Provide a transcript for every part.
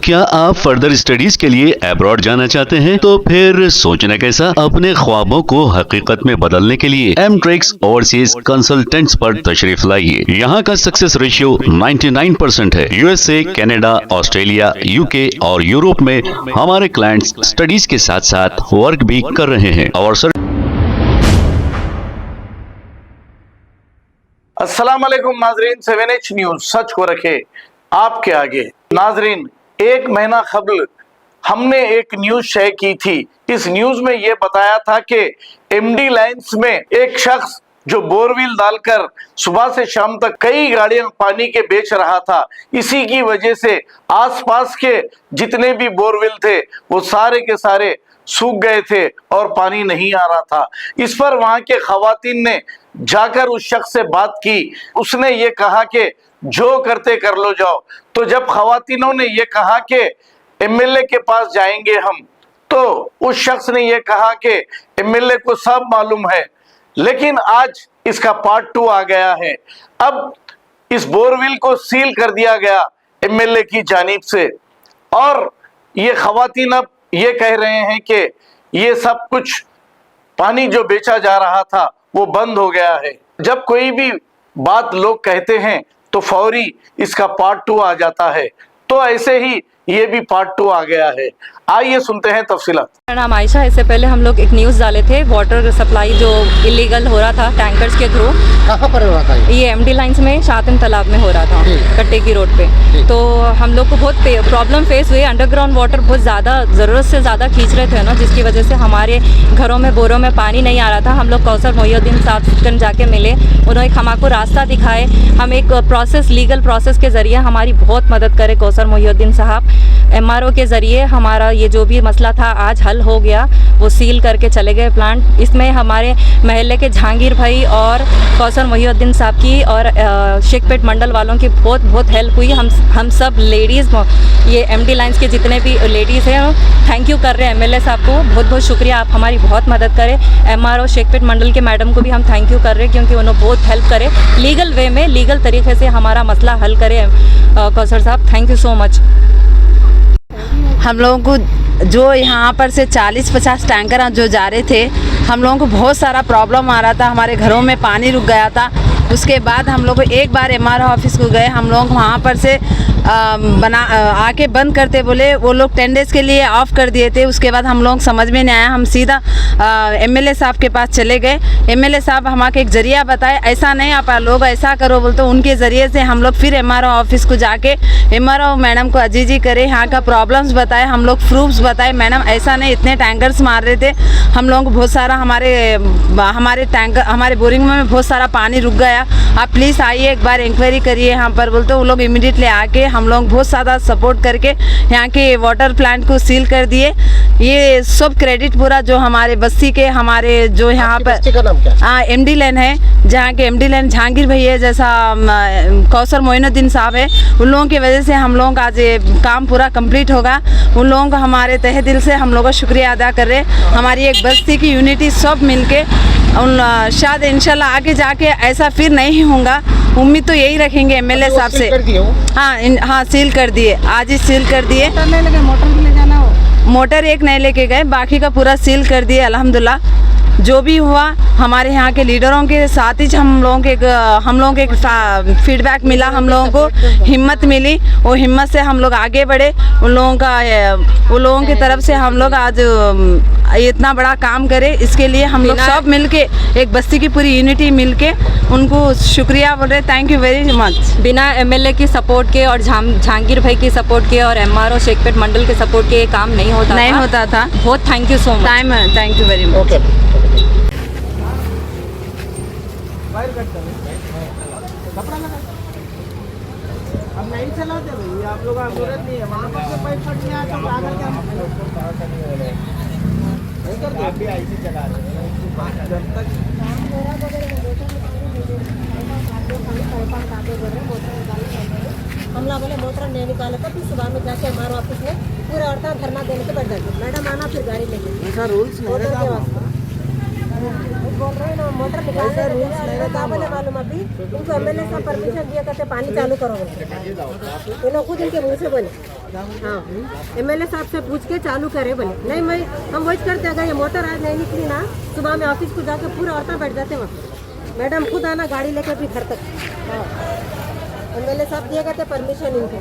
क्या आप further studies के लिए अब्रॉड जाना चाहते हैं? तो फिर सोचना कैसा, अपने ख्वाबों को हकीकत में बदलने के लिए एमट्रिक्स ओवरसीज कंसल्टेंट्स पर तशरीफ लाइए। यहाँ का सक्सेस रेशियो 99% है। यूएसए, कनाडा, ऑस्ट्रेलिया, यूके और यूरोप में हमारे क्लाइंट्स स्टडीज के साथ साथ वर्क भी कर रहे हैं और अस्सलाम वालेकुम नाजरीन, 7H न्यूज सच को रखे आपके आगे। नाजरीन, एक महीना कबल हमने एक न्यूज शेयर की थी। इस न्यूज में यह बताया था कि एमडी लाइंस में एक शख्स जो बोरवेल डालकर सुबह से शाम तक कई गाड़ियां पानी के बेच रहा था, इसी की वजह से आसपास के जितने भी बोरवेल थे वो सारे के सारे सूख गए थे और पानी नहीं आ रहा था। इस पर वहां के खवातीन ने जाकर उस शख्स से बात की। उसने ये कहा कि जो करते कर लो जाओ। तो जब खवातीनों ने ये कहा कि एमएलए के पास जाएंगे हम, तो उस शख्स ने ये कहा कि एमएलए को सब मालूम है। लेकिन आज इसका पार्ट 2 आ गया है। अब इस बोरवेल को सील कर दिया गया एमएलए की जानिब से और ये खवातीन अब ये कह रहे हैं कि ये सब कुछ पानी जो बेचा जा रहा था वो बंद हो गया है। जब कोई भी बात लोग कहते हैं तो फौरी इसका पार्ट 2 आ जाता है, तो ऐसे ही ये भी पार्ट 2 आ गया है। आइए सुनते हैं तफसीलात। मेरा नाम आयशा। इससे पहले हम लोग एक न्यूज़ डाले थे, वाटर सप्लाई जो इलीगल हो रहा था टैंकर्स के थ्रू। कहाँ पर हो रहा था ये एमडी लाइंस में शातिन तालाब में हो रहा था, कट्टे की रोड पे। तो हम लोग को बहुत प्रॉब्लम फेस हुई। अंडरग्राउंड वाटर बहुत ज़्यादा ज़रूरत से ज़्यादा खींच रहे थे ना, जिसकी वजह से हमारे घरों में बोरों में पानी नहीं आ रहा था। हम लोग कौसर मोहिउद्दीन साहब जाके मिले, उन्होंने हमको रास्ता दिखाए। हम एक प्रोसेस, लीगल प्रोसेस के ज़रिए हमारी बहुत मदद करे कौसर मोहिउद्दीन साहब। एमआरओ के ज़रिए हमारा ये जो भी मसला था आज हल हो गया। वो सील करके चले गए प्लांट। इसमें हमारे महल्ले के जहांगीर भाई और कौसर मोहिउद्दीन साहब की और शेखपेट मंडल वालों की बहुत हेल्प हुई। हम सब लेडीज़, ये एमडी लाइंस के जितने भी लेडीज़ हैं, थैंक यू कर रहे हैं एमएलए साहब को। बहुत शुक्रिया, आप हमारी बहुत मदद करें। एमआरओ शेखपेट मंडल के मैडम को भी हम थैंक यू कर रहे हैं, क्योंकि उन्होंने बहुत हेल्प करे, लीगल वे में, लीगल तरीके से हमारा मसला हल करे। कौसर साहब, थैंक यू सो मच। हम लोगों को जो यहाँ पर से 40-50 टैंकर जो जा रहे थे, हम लोगों को बहुत सारा प्रॉब्लम आ रहा था। हमारे घरों में पानी रुक गया था। उसके बाद हम लोग एक बार एमआरओ ऑफिस को गए। हम लोग वहाँ पर से आके बंद करते बोले, वो लोग 10 डेज़ के लिए ऑफ़ कर दिए थे। उसके बाद हम लोग समझ में नहीं आया, हम सीधा एमएलए साहब के पास चले गए। एमएलए साहब हमारे एक ज़रिया बताए, ऐसा नहीं आप लोग ऐसा करो बोलते। उनके ज़रिए से हम लोग फिर एमआरओ ऑफिस को जाके एमआरओ मैडम को अजीजी करे, यहाँ का प्रॉब्लम्स बताए, हम लोग प्रूफ्स बताए। मैडम ऐसा नहीं, इतने टैंकर्स मार रहे थे, हम लोगों को बहुत सारा हमारे बोरिंग में बहुत सारा पानी रुक गया। आप प्लीज़ आइए, एक बार इंक्वायरी करिए यहाँ पर बोलते। वो लोग इमीडिएटली आके हम लोग बहुत ज़्यादा सपोर्ट करके यहाँ के वाटर प्लांट को सील कर दिए। ये सब क्रेडिट पूरा जो हमारे बस्ती के, हमारे जो यहाँ पर एमडी लाइन है, जहाँ के एमडी लाइन जहांगीर भैया जैसा कौसर मोइनुद्दीन साहब है, उन लोगों की वजह से हम लोगों का आज ये काम पूरा कंप्लीट होगा। उन लोगों का हमारे तहे दिल से हम लोग का शुक्रिया अदा कर रहे हैं। हमारी एक बस्ती की यूनिटी सब मिलके शायद इंशाल्लाह आगे जाके ऐसा फिर नहीं होगा, उम्मीद तो यही रखेंगे एमएलए साहब से। हाँ, सील कर दिए, आज ही सील कर दिए। मोटर एक नहीं लेके गए, बाकी का पूरा सील कर दिए अल्हम्दुलिल्लाह। जो भी हुआ हमारे यहाँ के लीडरों के साथ ही हम लोगों के एक फीडबैक मिला, हम लोगों को हिम्मत मिली। वो हिम्मत से हम लोग आगे बढ़े। उन लोगों की तरफ से हम लोग आज इतना बड़ा काम करे, इसके लिए हम लोग सब मिलके, एक बस्ती की पूरी यूनिटी मिलके उनको शुक्रिया बोल रहे। Thank you very much. बिना एमएलए की सपोर्ट के और जहांगीर भाई की सपोर्ट के और एमआरओ शेखपेट मंडल के सपोर्ट के काम नहीं होता था। बहुत thank you so much. Thank you very much. हम नहीं चलाते भाई, आप लोग जरूरत नहीं है। वहाँ पर से पाइप फट गया तो आकर के हम नहीं करते। आप भी ऐसे चला रहे हैं जब तक हम लोग बोले मोटर नहीं निकाले तो फिर सुबह में जाके हमारे ऑफिस में पूरे औरतें धरना देने के बैठ जाते। मैडम आना, फिर गाड़ी लेके। ऐसा रूल्स नहीं रहता। बोल रहे हैं ना मोटर निकालने का बोले मालूम अभी उनको एमएलए से परमिशन दिया करते पानी चालू करो, ये लोग खुद इनके मुँह से बोले। हाँ एमएलए साहब से पूछ के चालू करे बोले। नहीं मैं हम वही करते, अगर ये मोटर आज नहीं निकली ना, सुबह में ऑफिस को जाके पूरा औरतें बैठ जाते वहाँ। मैडम खुद आना गाड़ी लेकर भी घर तक। हाँ एमएलए साहब दिए गए थे परमिशन इनको,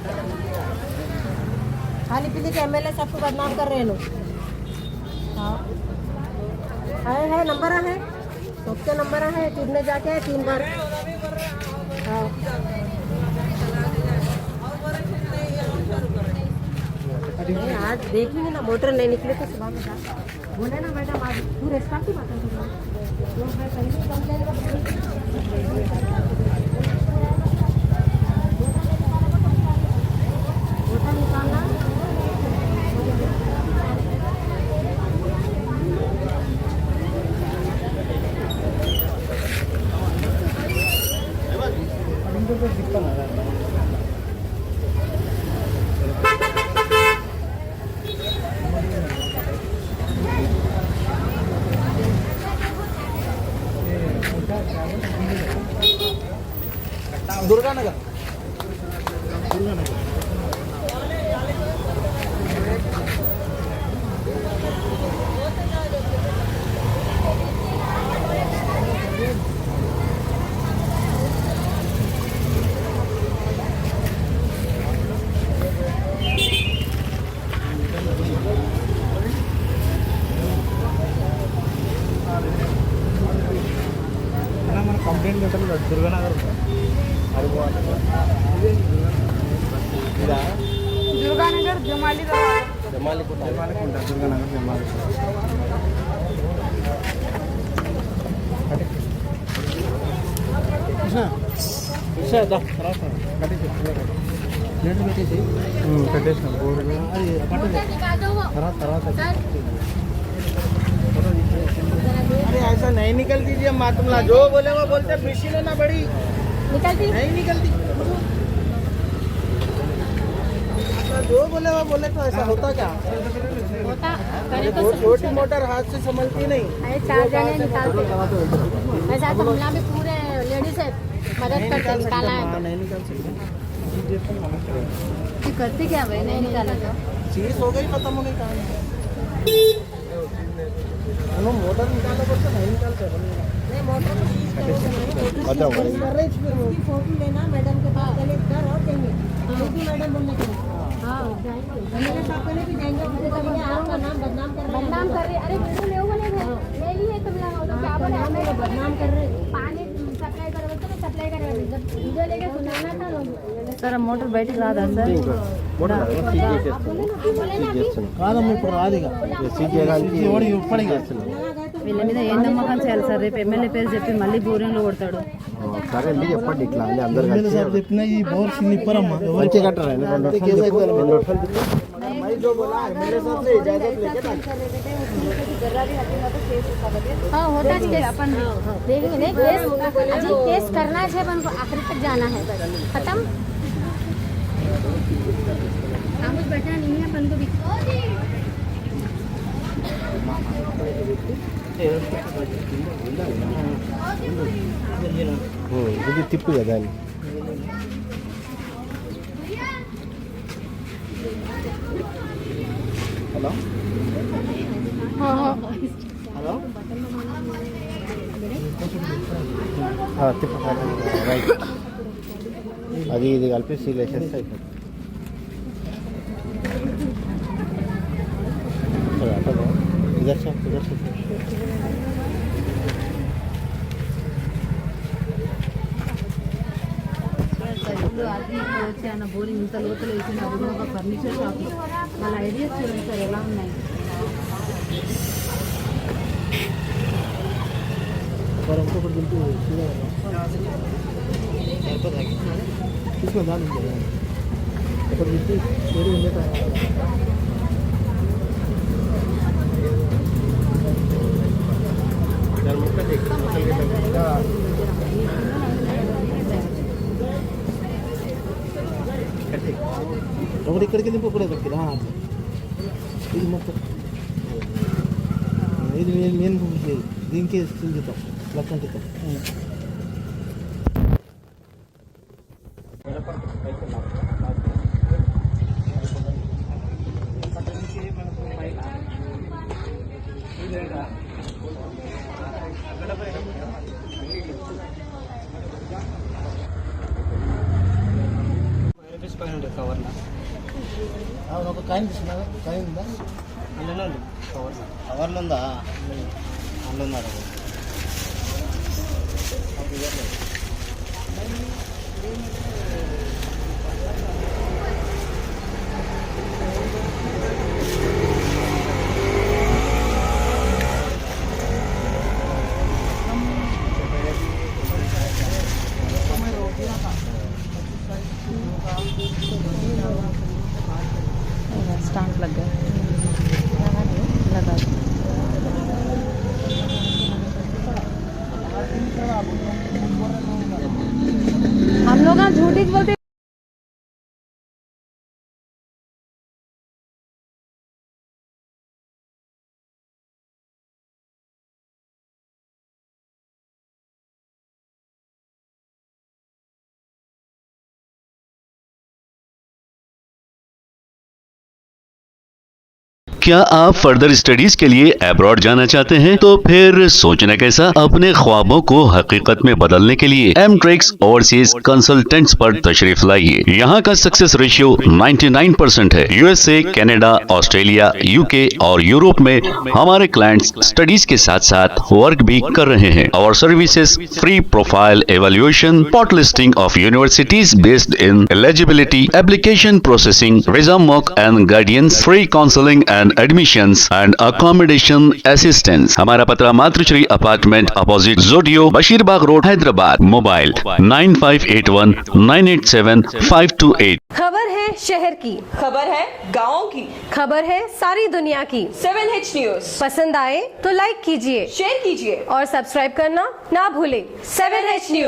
खाली पीली के एमएलए साहब को बदनाम कर रहे हैं लोग। हाँ है नंबर है, सबके नंबर है, टूटने जाके 3 बार। हाँ आज देखेंगे ना, मोटर नहीं निकले तो सुबह में जाकर बोले ना मैडम आज पूरे स्टाफ की बात निकालना। दुर्गानगर మన కంప్లైంట్ పెట్టాలి కదా, దుర్గానగర్ దుర్గానగర్ జమాలి దుర్గానగర్ జమాలి కట్టేసిన బోర్డు తర్వాత अरे ऐसा नहीं निकल दीजिए माँ, तुम ला जो बोले वो बोलते, मशीन है ना बड़ी निकलती नहीं निकलती। जो बोले वो बोले तो ऐसा होता क्या? होता अरे वो छोटी मोटर हाथ से संभलती नहीं। अरे 4 जने निकालते, ऐसा तो हमला में पूरे लेडीज है मदद करते निकालना है। नहीं निकल सकते, करते क्या भाई, नहीं निकाला तो चीज हो गई खत्म होने का। मोटर निकालो बोलते नहीं निकाल सकते। नहीं मोटर को सीज करोगे, फोटो लेना मैडम के पास, पहले कर और देंगे मैडम बोलने के लिए। हाँ मेरे साथ पहले भी जाएंगे, उनसे कभी आऊँगा नाम बदनाम कर रहे। अरे वीडियो ले बोले ले लिए तुम लोग तो क्या बोले, हमें बदनाम कर रहे। पानी सप्लाई करो तो सप्लाई करो, जब वीडियो लेके सुनाना था लोग। सर मोटर బయటికి రాదా సార్? కాదమ్మ ఇప్పుడు రాదిగా ఇప్పటిగా వీళ్ళ మీద ఏం నమ్మకం చేయాలి సార్? రేపు ఎమ్మెల్యే పేరు చెప్పి మళ్ళీ బోరింగ్లో కొడతాడు. సరే అండి చెప్పండి, ఇట్లా అని అందరూ చెప్పిన ఈ బోర్ ఇప్పరమ్మా మంచిగా కట్టరా मैं जो बोला एमएलए साहब से इजाजत लेके ना। हाँ होता है केस, अपन देखेंगे नहीं केस, अजी केस करना है, अपन को आखिर तक जाना है, बस खत्म। हम कुछ बैठा नहीं है अपन को भी। ఇది తిప్పు కదా అని హలో హలో తిప్పు రైట్, అది ఇది కలిపి సీల్ వేసేస్తే అయిపోతుంది. इधर से అది వచ్చి ఆయన బోరింగ్ ఇంత లోతులు వేసిన ఒక ఫర్నిచర్ షాప్లో వాళ్ళ ఐడియాస్ చూడండి సార్ ఎలా ఉన్నాయి. इसमें दान ఒకటి ఇక్కడికి దింపకూడదు కదా, ఇది మొత్తం ఇది మెయిన్ దీనికి తింటాం లక్కంటితో. అవును ఒక కాయిన్ తీసుకున్నా కాయిన్ ఉందా అందులోనే కవర్లు ఉందా అందులో ఉన్నారు स्टांप लग गया लगा हम लोग यहाँ झूठी बोलते क्या आप फर्दर स्टडीज के लिए अब्रॉड जाना चाहते हैं? तो फिर सोचना कैसा, अपने ख्वाबों को हकीकत में बदलने के लिए एमट्रिक्स ओवरसीज कंसल्टेंट्स पर तशरीफ लाइए। यहाँ का सक्सेस रेशियो 99% है। यूएसए, कनाडा, ऑस्ट्रेलिया, यूके और यूरोप में हमारे क्लाइंट्स स्टडीज के साथ साथ वर्क भी कर रहे हैं। और services free profile evaluation, spot listing of universities based in eligibility, application processing, visa mock and guidance, free counselling and admissions and accommodation assistance. हमारा पता मातृश्री अपार्टमेंट अपोजिट जोडियो, बशीरबाग रोड, हैदराबाद। मोबाइल 9581987528। खबर है शहर की, खबर है गाँव की, खबर है सारी दुनिया की। 7H न्यूज पसंद आए तो लाइक कीजिए, शेयर कीजिए और सब्सक्राइब करना ना भूलें। 7H news.